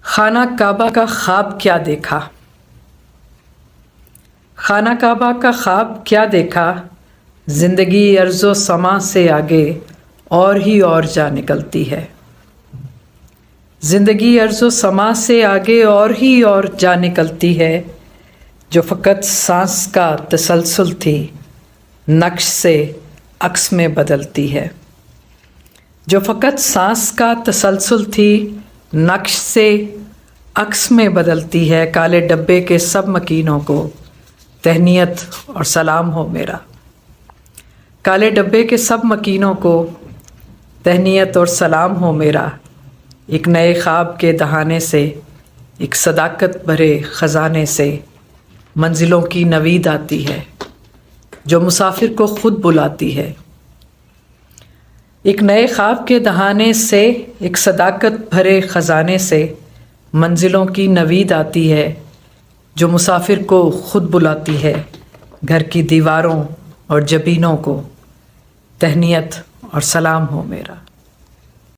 خانہ کعبہ کا خواب کیا دیکھا؟ خانہ کعبہ کا خواب کیا دیکھا؟ زندگی ارض و سما سے آگے اور ہی اور جا نکلتی ہے۔ زندگی ارض و سما سے آگے اور ہی اور جا نکلتی ہے، جو فقط سانس کا تسلسل تھی نقش سے عکس میں بدلتی ہے۔ جو فقط سانس کا تسلسل تھی نقش سے عکس میں بدلتی ہے۔ کالے ڈبے کے سب مکینوں کو تہنیت اور سلام ہو میرا۔ کالے ڈبے کے سب مکینوں کو تہنیت اور سلام ہو میرا۔ ایک نئے خواب کے دہانے سے، ایک صداقت بھرے خزانے سے منزلوں کی نوید آتی ہے، جو مسافر کو خود بلاتی ہے۔ ایک نئے خواب کے دہانے سے، ایک صداقت بھرے خزانے سے منزلوں کی نوید آتی ہے، جو مسافر کو خود بلاتی ہے۔ گھر کی دیواروں اور جبینوں کو تہنیت اور سلام ہو میرا۔